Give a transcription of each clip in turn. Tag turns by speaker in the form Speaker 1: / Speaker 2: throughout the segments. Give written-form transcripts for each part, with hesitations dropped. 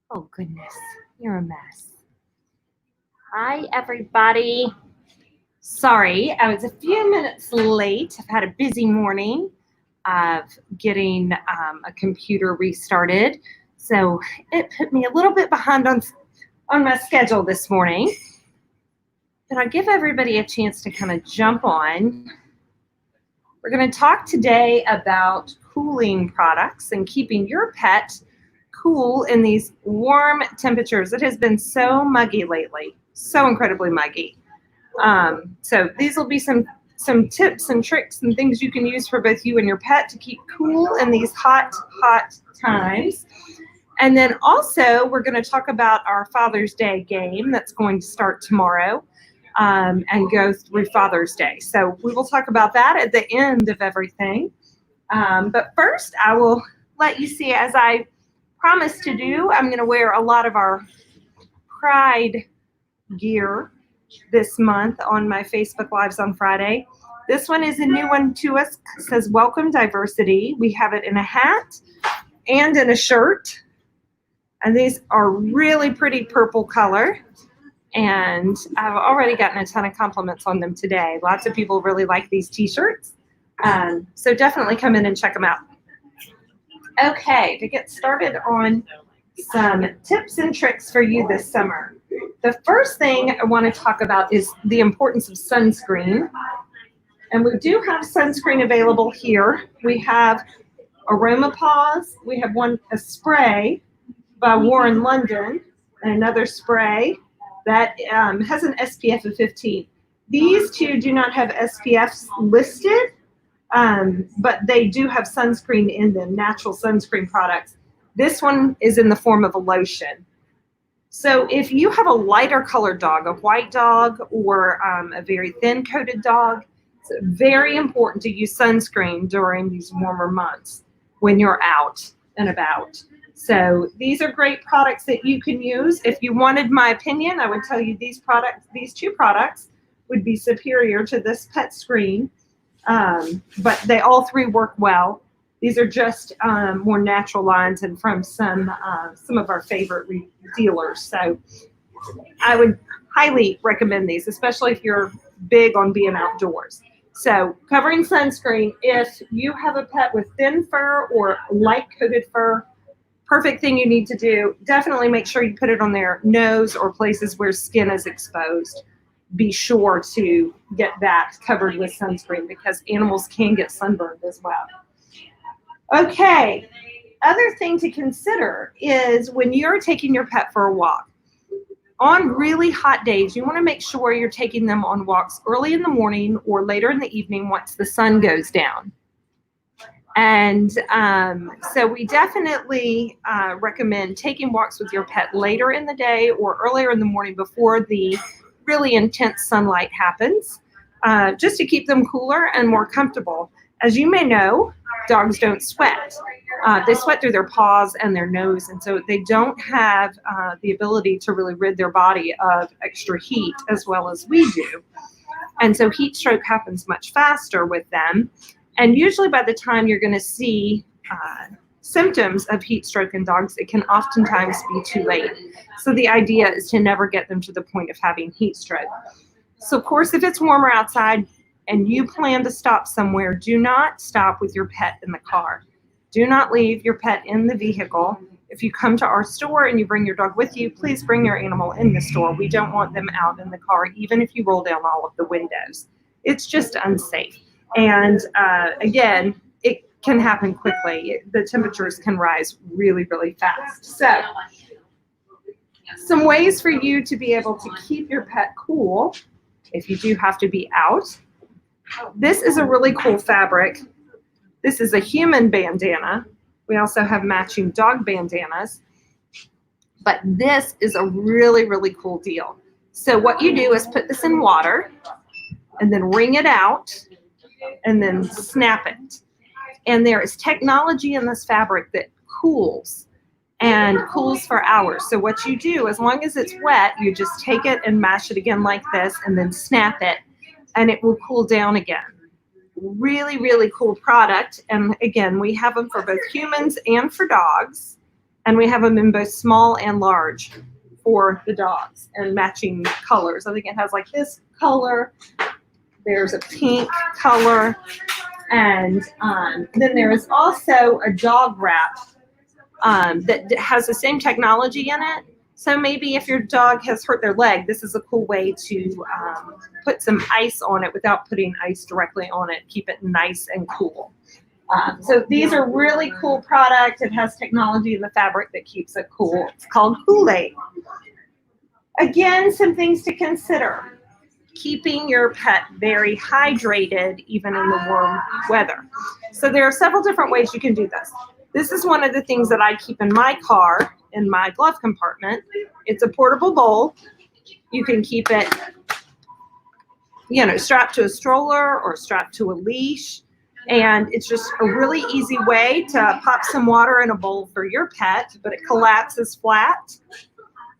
Speaker 1: Oh, goodness. You're a mess. Hi, everybody. Sorry, I was a few minutes late. I've had a busy morning of getting a computer restarted. So it put me a little bit behind on my schedule this morning. But I'll give everybody a chance to kind of jump on. We're going to talk today about cooling products and keeping your pet cool in these warm temperatures. It has been so muggy lately, so incredibly muggy. So these will be some tips and tricks and things you can use for both you and your pet to keep cool in these hot times. And then also we're going to talk about our Father's Day game that's going to start tomorrow and go through Father's Day. So we will talk about that at the end of everything. But first I will let you see, as I promised to do, I'm going to wear a lot of our Pride gear this month on my Facebook Lives on Friday. This one is a new one to us. It says Welcome Diversity. We have it in a hat and in a shirt. And these are really pretty purple color. And I've already gotten a ton of compliments on them today. Lots of people really like these t-shirts. So definitely come in and check them out. Okay, to get started on some tips and tricks for you this summer. The first thing I want to talk about is the importance of sunscreen. And we do have sunscreen available here. We have Aroma Paws. We have a spray by Warren London, and another spray that has an SPF of 15. These two do not have SPFs listed, but they do have sunscreen in them, natural sunscreen products. This one is in the form of a lotion. So if you have a lighter colored dog, a white dog, or a very thin coated dog, it's very important to use sunscreen during these warmer months when you're out and about. So these are great products that you can use. If you wanted my opinion, I would tell you these two products would be superior to this pet screen, but they all three work well. These are just more natural lines and from some of our favorite dealers. So I would highly recommend these, especially if you're big on being outdoors. So covering sunscreen, if you have a pet with thin fur or light coated fur, perfect thing you need to do. Definitely make sure you put it on their nose or places where skin is exposed. Be sure to get that covered with sunscreen because animals can get sunburned as well. Okay, other thing to consider is when you're taking your pet for a walk. On really hot days, you want to make sure you're taking them on walks early in the morning or later in the evening once the sun goes down. And so we definitely recommend taking walks with your pet later in the day or earlier in the morning before the really intense sunlight happens, just to keep them cooler and more comfortable. As you may know, dogs don't sweat. They sweat through their paws and their nose, and so they don't have the ability to really rid their body of extra heat as well as we do. And so heat stroke happens much faster with them. And usually by the time you're going to see symptoms of heat stroke in dogs, it can oftentimes be too late. So the idea is to never get them to the point of having heat stroke. So of course, if it's warmer outside and you plan to stop somewhere, do not stop with your pet in the car. Do not leave your pet in the vehicle. If you come to our store and you bring your dog with you, please bring your animal in the store. We don't want them out in the car, even if you roll down all of the windows. It's just unsafe. And again, it can happen quickly. The temperatures can rise really, really fast. So some ways for you to be able to keep your pet cool if you do have to be out. This is a really cool fabric. This is a human bandana. We also have matching dog bandanas. But this is a really, really cool deal. So what you do is put this in water and then wring it out and then snap it. And there is technology in this fabric that cools and cools for hours. So what you do, as long as it's wet, you just take it and mash it again like this and then snap it and it will cool down again. Really, really cool product. And again, we have them for both humans and for dogs. And we have them in both small and large for the dogs and matching colors. I think it has like this color. There's a pink color. And then there is also a dog wrap that has the same technology in it. So maybe if your dog has hurt their leg, this is a cool way to put some ice on it without putting ice directly on it. Keep it nice and cool. So these are really cool products. It has technology in the fabric that keeps it cool. It's called Kool-Aid. Again, some things to consider. Keeping your pet very hydrated even in the warm weather. So there are several different ways you can do this. This is one of the things that I keep in my car in my glove compartment. It's a portable bowl. You can keep it, strapped to a stroller or strapped to a leash. And it's just a really easy way to pop some water in a bowl for your pet, but it collapses flat.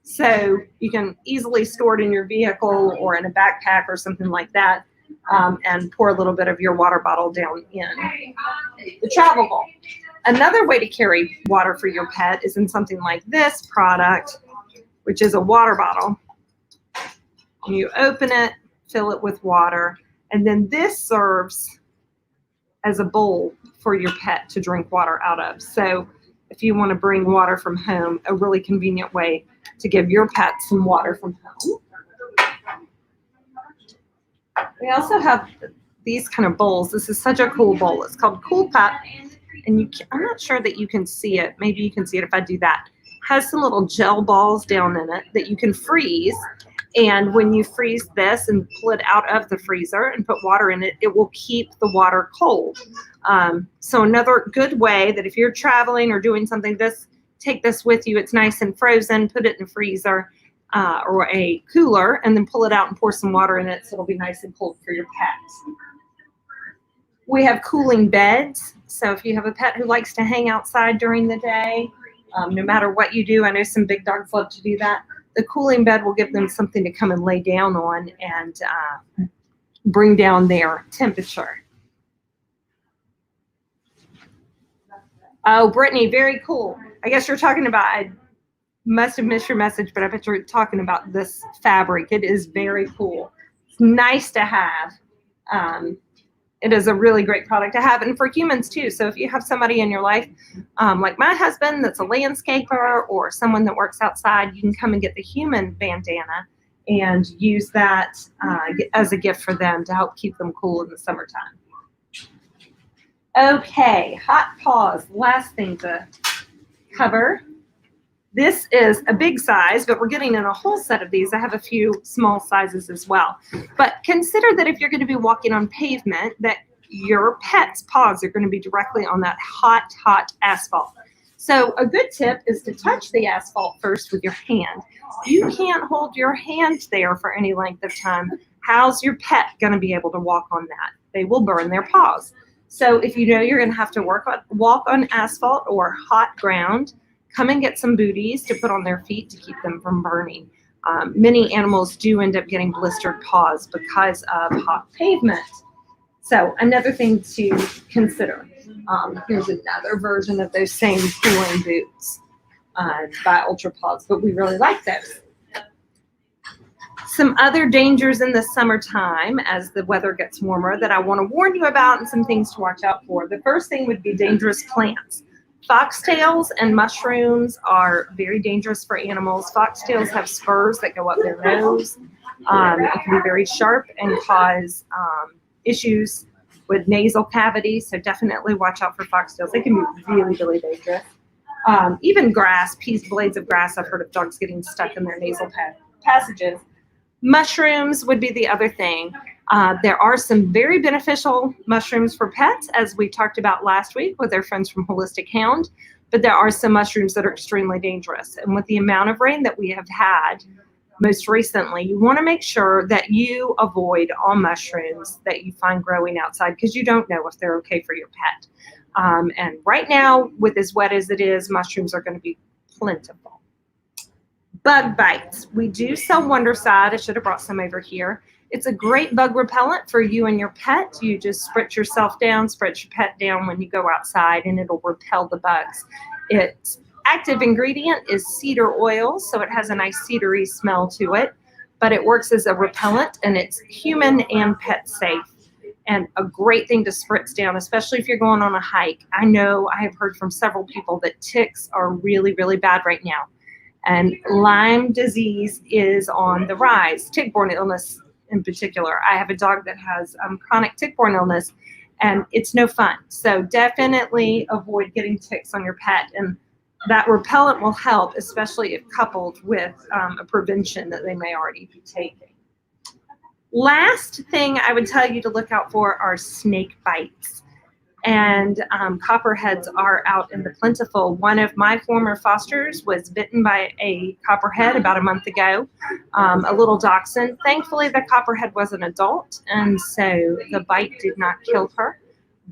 Speaker 1: So you can easily store it in your vehicle or in a backpack or something like that, and pour a little bit of your water bottle down in the travel bowl. Another way to carry water for your pet is in something like this product, which is a water bottle. And you open it, fill it with water, and then this serves as a bowl for your pet to drink water out of. So if you want to bring water from home, a really convenient way to give your pet some water from home. We also have these kind of bowls. This is such a cool bowl. It's called Cool Cup, and I'm not sure that you can see it. Maybe you can see it if I do that. It has some little gel balls down in it that you can freeze. And when you freeze this and pull it out of the freezer and put water in it, it will keep the water cold. So another good way that if you're traveling or doing something, take this with you. It's nice and frozen. Put it in the freezer or a cooler, and then pull it out and pour some water in it so it'll be nice and cold for your pet. We have cooling beds. So if you have a pet who likes to hang outside during the day, no matter what you do, I know some big dogs love to do that. The cooling bed will give them something to come and lay down on and bring down their temperature. Oh, Brittany, very cool. I guess you're talking about, I must have missed your message, but I bet you're talking about this fabric. It is very cool. It's nice to have. It is a really great product to have, and for humans too. So if you have somebody in your life, like my husband that's a landscaper or someone that works outside, you can come and get the human bandana and use that as a gift for them to help keep them cool in the summertime. Okay, hot paws, last thing to cover. This is a big size, but we're getting in a whole set of these. I have a few small sizes as well. But consider that if you're going to be walking on pavement, that your pet's paws are going to be directly on that hot, hot asphalt. So a good tip is to touch the asphalt first with your hand. You can't hold your hand there for any length of time. How's your pet going to be able to walk on that? They will burn their paws. So if you know you're going to have to walk on asphalt or hot ground, come and get some booties to put on their feet to keep them from burning. Many animals do end up getting blistered paws because of hot pavement. So another thing to consider. Here's another version of those same cooling boots by Ultra Paws, but we really like those. Some other dangers in the summertime as the weather gets warmer that I want to warn you about and some things to watch out for. The first thing would be dangerous plants. Foxtails and mushrooms are very dangerous for animals. Foxtails have spurs that go up their nose. It can be very sharp and cause issues with nasal cavities, so definitely watch out for foxtails. They can be really, really dangerous. Even grass, blades of grass, I've heard of dogs getting stuck in their nasal passages. Mushrooms would be the other thing. There are some very beneficial mushrooms for pets, as we talked about last week with our friends from Holistic Hound, but there are some mushrooms that are extremely dangerous. And with the amount of rain that we have had most recently, you want to make sure that you avoid all mushrooms that you find growing outside because you don't know if they're okay for your pet. And right now, with as wet as it is, mushrooms are going to be plentiful. Bug bites. We do sell Wondercide. I should have brought some over here. It's a great bug repellent for you and your pet. You just spritz yourself down, spritz your pet down when you go outside, and it'll repel the bugs. It's active ingredient is cedar oil, so it has a nice cedary smell to it, but it works as a repellent, and it's human and pet safe. And a great thing to spritz down, especially if you're going on a hike. I know I have heard from several people that ticks are really, really bad right now. And Lyme disease is on the rise, tick-borne illness in particular. I have a dog that has chronic tick-borne illness, and it's no fun. So definitely avoid getting ticks on your pet. And that repellent will help, especially if coupled with a prevention that they may already be taking. Last thing I would tell you to look out for are snake bites. And copperheads are out in the plentiful. One of my former fosters was bitten by a copperhead about a month ago, a little dachshund. Thankfully, the copperhead was an adult, and so the bite did not kill her,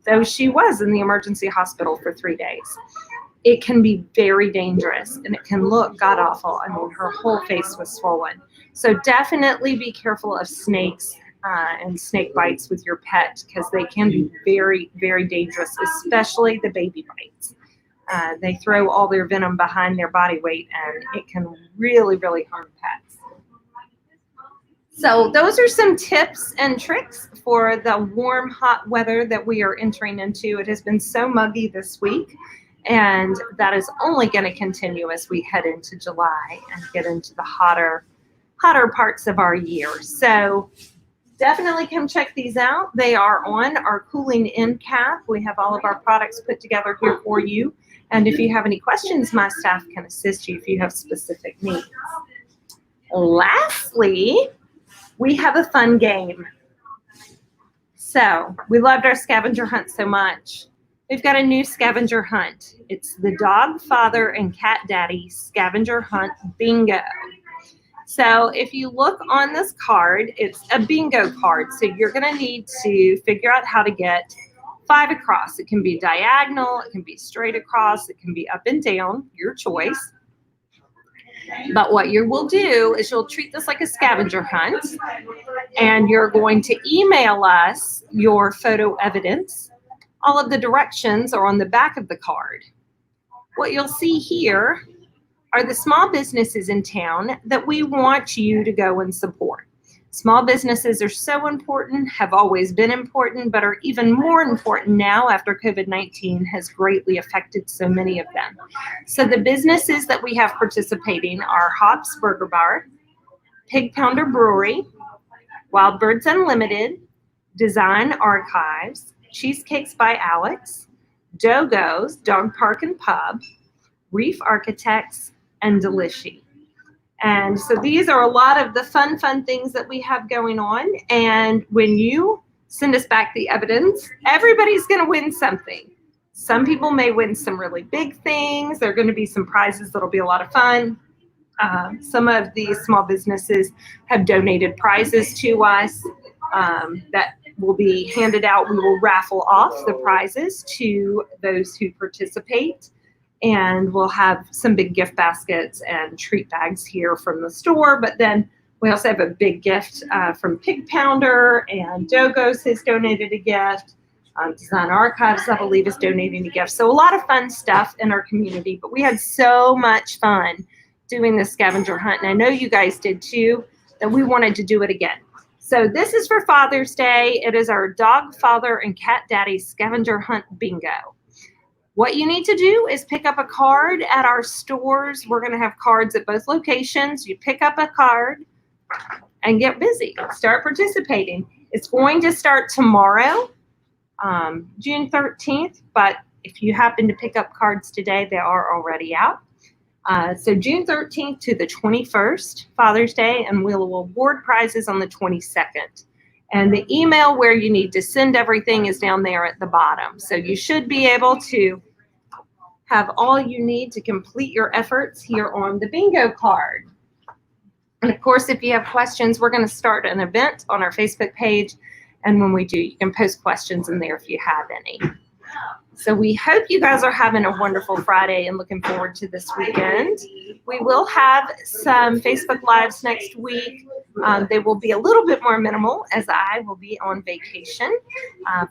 Speaker 1: though she was in the emergency hospital for 3 days. It can be very dangerous, and it can look god-awful. I mean, her whole face was swollen. So definitely be careful of snakes and snake bites with your pet, because they can be very, very dangerous, especially the baby bites. They throw all their venom behind their body weight, and it can really, really harm pets. So those are some tips and tricks for the warm, hot weather that we are entering into. It has been so muggy this week, and that is only going to continue as we head into July and get into the hotter parts of our year. So definitely come check these out. They are on our cooling end cap. We have all of our products put together here for you. And if you have any questions, my staff can assist you if you have specific needs. Lastly, we have a fun game. So we loved our scavenger hunt so much. We've got a new scavenger hunt. It's the Dog Father and Cat Daddy Scavenger Hunt Bingo. So if you look on this card, it's a bingo card. So you're going to need to figure out how to get 5 across. It can be diagonal, it can be straight across, it can be up and down, your choice. But what you will do is you'll treat this like a scavenger hunt, and you're going to email us your photo evidence. All of the directions are on the back of the card. What you'll see here are the small businesses in town that we want you to go and support. Small businesses are so important, have always been important, but are even more important now after COVID-19 has greatly affected so many of them. So the businesses that we have participating are Hops Burger Bar, Pig Pounder Brewery, Wild Birds Unlimited, Design Archives, Cheesecakes by Alex, Dogo's Dog Park and Pub, Reef Architects, and Delishi. And so these are a lot of the fun things that we have going on. And when you send us back the evidence, everybody's going to win something. Some people may win some really big things. There are going to be some prizes that'll be a lot of fun. Some of these small businesses have donated prizes to us that will be handed out. We will raffle off the prizes to those who participate. And we'll have some big gift baskets and treat bags here from the store. But then we also have a big gift from Pig Pounder, and Dogo's has donated a gift. Design Archives, I believe, is donating a gift. So a lot of fun stuff in our community. But we had so much fun doing this scavenger hunt. And I know you guys did too, that we wanted to do it again. So this is for Father's Day. It is our Dog Father and Cat Daddy Scavenger Hunt Bingo. What you need to do is pick up a card at our stores. We're going to have cards at both locations. You pick up a card and get busy. Start participating. It's going to start tomorrow, June 13th, but if you happen to pick up cards today, they are already out. So June 13th to the 21st, Father's Day, and we'll award prizes on the 22nd. And the email where you need to send everything is down there at the bottom. So you should be able to have all you need to complete your efforts here on the bingo card. And of course, if you have questions, we're going to start an event on our Facebook page. And when we do, you can post questions in there if you have any. So we hope you guys are having a wonderful Friday and looking forward to this weekend. We will have some Facebook Lives next week. They will be a little bit more minimal as I will be on vacation,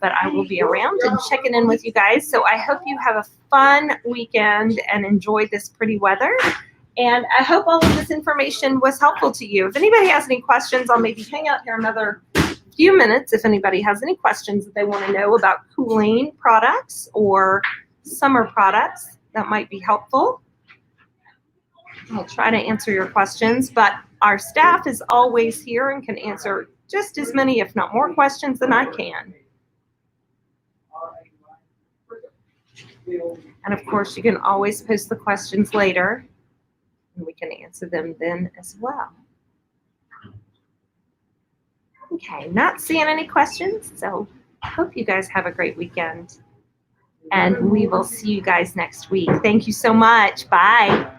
Speaker 1: but I will be around and checking in with you guys. So I hope you have a fun weekend and enjoy this pretty weather. And I hope all of this information was helpful to you. If anybody has any questions, I'll maybe hang out here another few minutes if anybody has any questions that they want to know about cooling products or summer products that might be helpful. I'll try to answer your questions, but our staff is always here and can answer just as many, if not more, questions than I can. And of course, you can always post the questions later, and we can answer them then as well. Okay, not seeing any questions, so I hope you guys have a great weekend. And we will see you guys next week. Thank you so much. Bye.